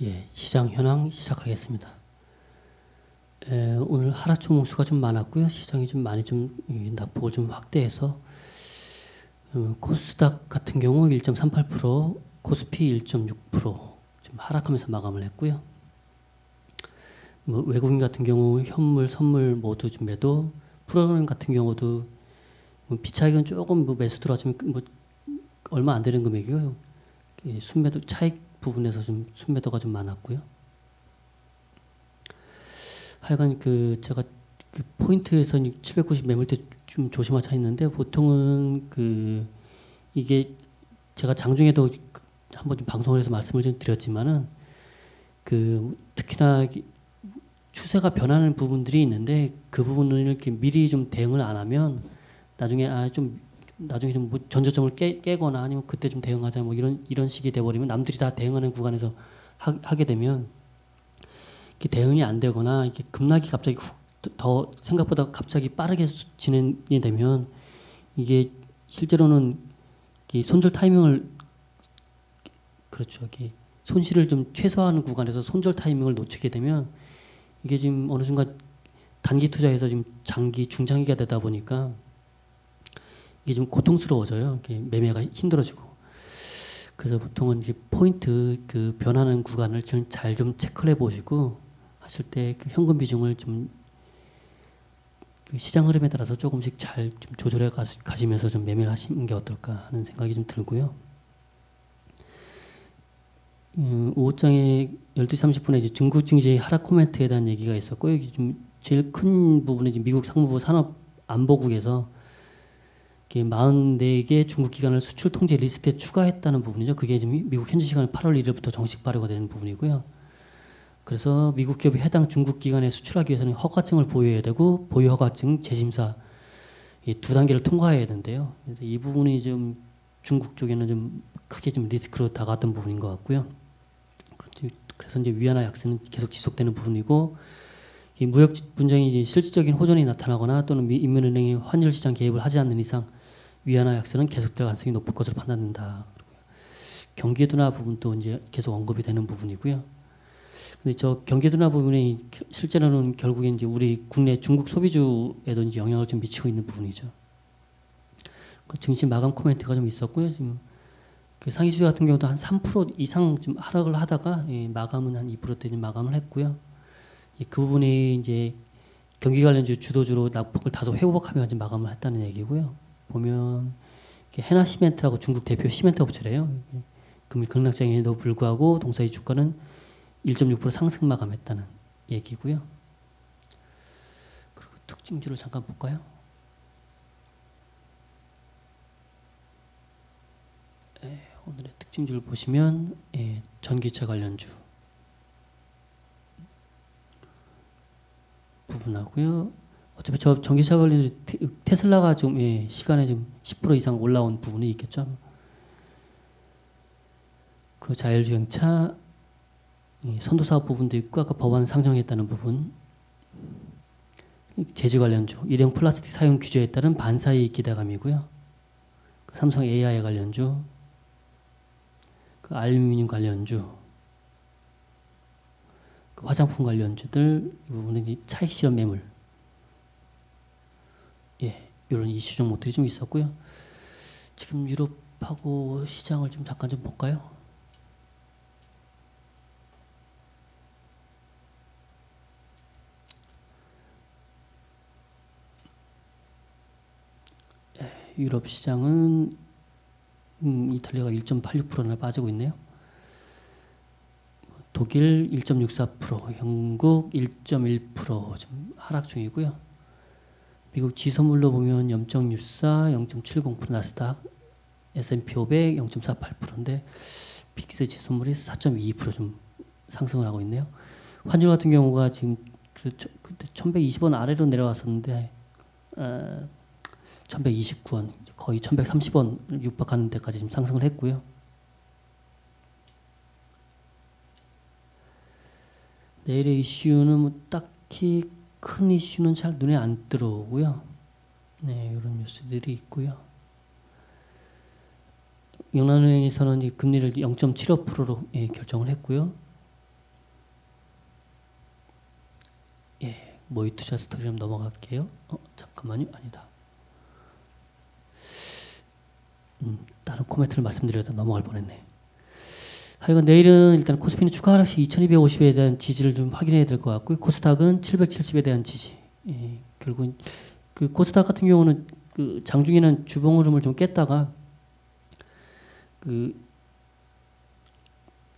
예, 시장 현황 시작하겠습니다. 오늘 하락 종목수가 좀 많았고요. 시장이 좀 많이 낙폭을 좀 확대해서 코스닥 같은 경우 1.38%, 코스피 1.6% 좀 하락하면서 마감을 했고요. 외국인 같은 경우 현물, 선물 모두 좀 매도, 프로그램 같은 경우도 비차익은 조금 매수 들어왔지만 얼마 안 되는 금액이고요. 순매도 차익 부분에서 좀 순매도가 좀 많았고요. 하여간 제가 포인트에서 790 매물대 좀 조심하자 했는데 보통은 이게 제가 장중에도 한번 좀 방송을 해서 말씀을 좀 드렸지만은 특히나 추세가 변하는 부분들이 있는데 그 부분을 이렇게 미리 좀 대응을 안 하면 나중에 나중에 좀 전저점을 깨거나 아니면 그때 좀 대응하자 이런 식이 돼버리면 남들이 다 대응하는 구간에서 하게 되면 대응이 안 되거나 이게 급락이 갑자기 더 생각보다 갑자기 빠르게 진행이 되면 이게 실제로는 손절 타이밍을 그렇죠. 손실을 좀 최소화하는 구간에서 손절 타이밍을 놓치게 되면 이게 지금 어느 순간 단기 투자에서 지금 장기, 중장기가 되다 보니까 이게 좀 고통스러워져요. 이게 매매가 힘들어지고. 그래서 보통은 이제 포인트 변하는 구간을 잘 좀 체크를 해보시고 하실 때 현금 비중을 좀 시장 흐름에 따라서 조금씩 잘 좀 조절해 가시면서 좀 매매를 하시는 게 어떨까 하는 생각이 좀 들고요. 오후장에 12시 30분에 이제 중국 증시 하락 코멘트에 대한 얘기가 있었고요. 이게 좀 제일 큰 부분은 이제 미국 상무부 산업안보국에서 44개 중국 기관을 수출 통제 리스트에 추가했다는 부분이죠. 그게 지금 미국 현지 시간 8월 1일부터 정식 발효가 되는 부분이고요. 그래서 미국 기업이 해당 중국 기관에 수출하기 위해서는 허가증을 보유해야 되고 보유 허가증 재심사 이 두 단계를 통과해야 되는데요. 그래서 이 부분이 좀 중국 쪽에는 좀 크게 좀 리스크로 다가왔던 부분인 것 같고요. 그래서 이제 위안화 약세는 계속 지속되는 부분이고 이 무역 분쟁이 이제 실질적인 호전이 나타나거나 또는 인민은행이 환율 시장 개입을 하지 않는 이상 위안화 약세는 계속될 가능성이 높을 것으로 판단된다. 경기 둔화 부분도 이제 계속 언급이 되는 부분이고요. 근데 저 경기 둔화 부분이 실제로는 결국에 이제 우리 국내 중국 소비주에도 이제 영향을 좀 미치고 있는 부분이죠. 증시 마감 코멘트가 좀 있었고요. 지금 상위 주주 같은 경우도 한 3% 이상 좀 하락을 하다가 마감은 한 2%대 마감을 했고요. 그 부분이 이제 경기 관련주 주도주로 낙폭을 다소 회복하며 이제 마감을 했다는 얘기고요. 보면 해나 시멘트라고 중국 대표 시멘트 업체래요. 금일 급락장에도 불구하고 동사의 주가는 1.6% 상승 마감했다는 얘기고요. 그리고 특징주를 잠깐 볼까요? 오늘의 특징주를 보시면 전기차 관련주 부분하고요. 어차피 저 전기차 관련주 테슬라가 좀 시간에 좀 10% 이상 올라온 부분이 있겠죠. 그리고 자율주행차 선도사업 부분도 있고 아까 법안 상정했다는 부분, 제지 관련주, 일회용 플라스틱 사용 규제에 따른 반사이익 기대감이고요. 삼성 AI 관련주, 알루미늄 관련주, 화장품 관련주들 이 부분은 차익 실현 매물, 이런 이슈 종목들이 좀 있었고요. 지금 유럽하고 시장을 좀 잠깐 좀 볼까요? 유럽 시장은 이탈리아가 1.86%나 빠지고 있네요. 독일 1.64%, 영국 1.1% 좀 하락 중이고요. 미국 지수물로 보면 0.64, 0.70% 나스닥, S&P 500 0.48%인데 빅스 지수물이 4.22% 좀 상승을 하고 있네요. 환율 같은 경우가 지금 그때 1120원 아래로 내려왔었는데 1129원 거의 1130원 육박하는 데까지 지금 상승을 했고요. 내일의 이슈는 딱히 큰 이슈는 잘 눈에 안 들어오고요. 이런 뉴스들이 있고요. 영란은행에서는 금리를 0.75%로 결정을 했고요. 모의 투자 스토리 좀 넘어갈게요. 잠깐만요. 아니다. 다른 코멘트를 말씀드려도 넘어갈 뻔했네. 하여간 내일은 일단 코스피는 추가 하락시 2250에 대한 지지를 좀 확인해야 될 것 같고요. 코스닥은 770에 대한 지지. 결국 그 코스닥 같은 경우는 그 장중에는 주봉 흐름을 좀 깼다가 그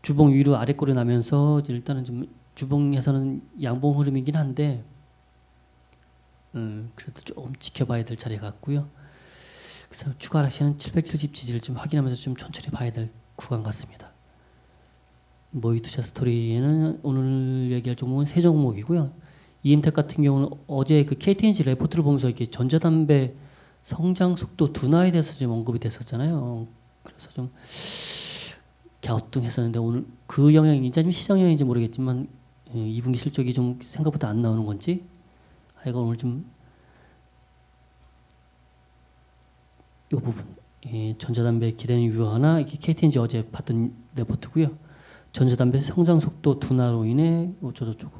주봉 위로 아래꼴이 나면서 일단은 좀 주봉에서는 양봉 흐름이긴 한데 그래도 좀 지켜봐야 될 자리 같고요. 그래서 추가 하락시는 770 지지를 좀 확인하면서 좀 천천히 봐야 될 구간 같습니다. 모의 투자 스토리에는 오늘 얘기할 종목은 세 종목이고요. 이엠텍 같은 경우는 어제 그 KTNG 레포트를 보면서 이렇게 전자담배 성장 속도 둔화에 대해서 좀 언급이 됐었잖아요. 그래서 좀 갸우뚱했었는데 오늘 그 영향인지 아니면 시장 영향인지 모르겠지만 2분기 실적이 좀 생각보다 안 나오는 건지 하여간 오늘 좀 이 부분 전자담배 기대는 유효하나 이게 KTNG 어제 봤던 레포트고요. 전자담배 성장 속도 둔화로 인해 어쩌고저쩌고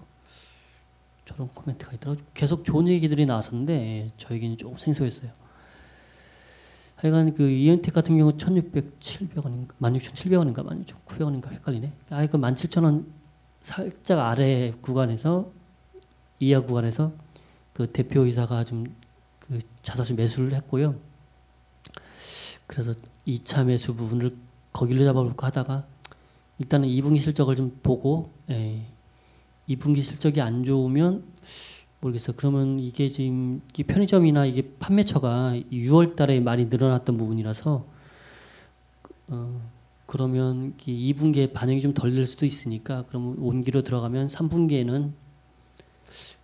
저런 코멘트가 있더라고요. 계속 좋은 얘기들이 나왔었는데 저에게는 조금 생소했어요. 하여간 그 이엔텍 같은 경우 1,600원인가 16,700원인가 16,900원인가 헷갈리네. 하여간 17,000원 살짝 아래 구간에서 이하 구간에서 그 대표이사가 좀 그 자사주 매수를 했고요. 그래서 2차 매수 부분을 거기로 잡아볼까 하다가 일단은 2분기 실적을 좀 보고 2분기 실적이 안 좋으면 모르겠어요. 그러면 이게 지금 편의점이나 이게 판매처가 6월 달에 많이 늘어났던 부분이라서 그러면 2분기에 반영이 좀 덜 될 수도 있으니까 그러면 온기로 들어가면 3분기에는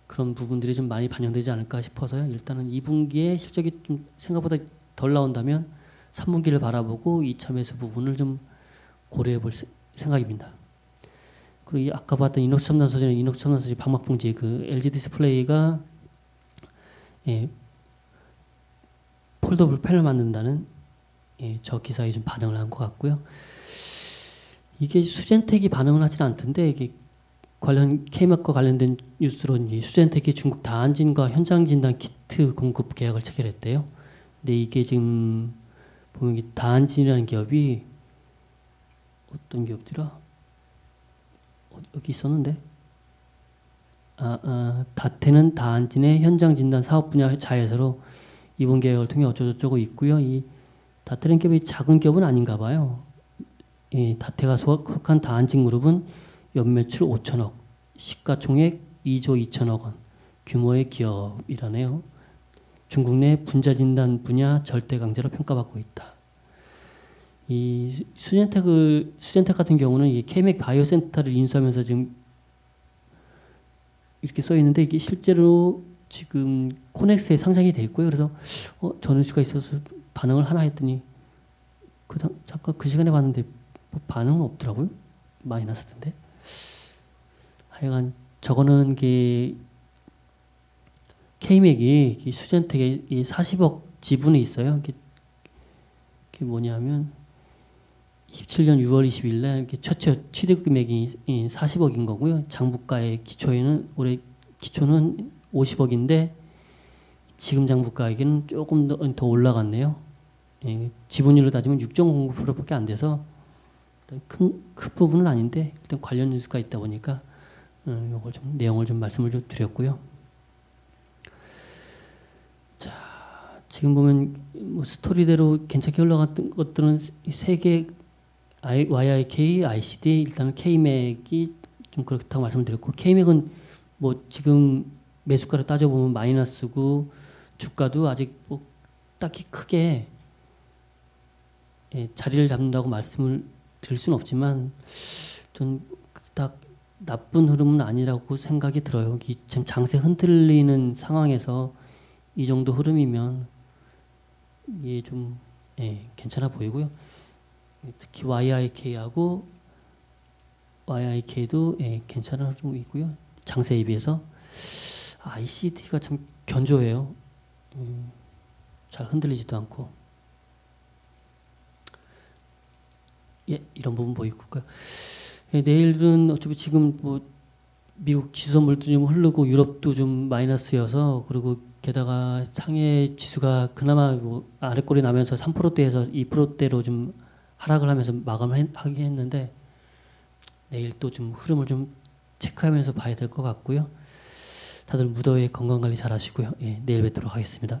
그런 부분들이 좀 많이 반영되지 않을까 싶어서요. 일단은 2분기에 실적이 좀 생각보다 덜 나온다면 3분기를 바라보고 2차 매수 부분을 좀 고려해 볼 생각입니다. 그리고 아까 봤던 이녹스 첨단 소재는 이녹스 첨단 소재 방막봉지 그 LG 디스플레이가 폴더블 패널 만든다는 저 기사에 좀 반응을 한 것 같고요. 이게 수젠텍이 반응을 하지는 않던데 이게 관련 K맥과 관련된 뉴스로 이제 수젠텍이 중국 다한진과 현장 진단 키트 공급 계약을 체결했대요. 근데 이게 지금 보면 다한진이라는 기업이 어떤 기업들아? 여기 있었는데 다태는 다한진의 현장 진단 사업 분야 자회사로 이번 계약을 통해 어쩌고저쩌고 있고요. 이 다태는 기업이 작은 기업은 아닌가 봐요. 다태가 속한 다한진 그룹은 연매출 5천억, 시가총액 2조 2천억 원 규모의 기업이라네요. 중국 내 분자 진단 분야 절대 강자로 평가받고 있다. 이 수젠텍 같은 경우는 이 K맥 바이오센터를 인수하면서 지금 이렇게 써 있는데 이게 실제로 지금 코넥스에 상장이 돼 있고요. 그래서 전환수가 있어서 반응을 하나 했더니 잠깐 그 시간에 봤는데 뭐 반응은 없더라고요. 마이너스던데. 하여간 저거는 K맥이 수젠텍에 40억 지분이 있어요. 그게 뭐냐면 27년 6월 20일 날 이렇게 최초 취득 금액이 40억인 거고요. 장부가의 기초에는 올해 기초는 50억인데 지금 장부가에게는 조금 더 올라갔네요. 지분율로 따지면 6.09%밖에 안 돼서 큰 부분은 아닌데 일단 관련 뉴스가 있다 보니까 요걸 좀 내용을 좀 말씀을 좀 드렸고요. 자, 지금 보면 뭐 스토리대로 괜찮게 흘러갔던 것들은 세 개 YIK, ICD 일단은 K맥이 좀 그렇다고 말씀을 드렸고 K맥은 뭐 지금 매수가를 따져보면 마이너스고 주가도 아직 뭐 딱히 크게 자리를 잡는다고 말씀을 드릴 수는 없지만 전 딱 나쁜 흐름은 아니라고 생각이 들어요. 지금 장세 흔들리는 상황에서 이 정도 흐름이면 이게 좀 괜찮아 보이고요. 특히 YIK도 괜찮은 흐름이고요. 장세에 비해서 ICD가 참 견조해요. 잘 흔들리지도 않고 이런 부분 보이고요. 내일은 어차피 지금 뭐 미국 지수선물도 좀 흐르고 유럽도 좀 마이너스여서 그리고 게다가 상해 지수가 그나마 뭐 아래꼬리 나면서 3%대에서 2%대로 좀 하락을 하면서 마감하긴 했는데 내일 또 좀 흐름을 좀 체크하면서 봐야 될 것 같고요. 다들 무더위에 건강 관리 잘 하시고요. 예, 내일 뵙도록 하겠습니다.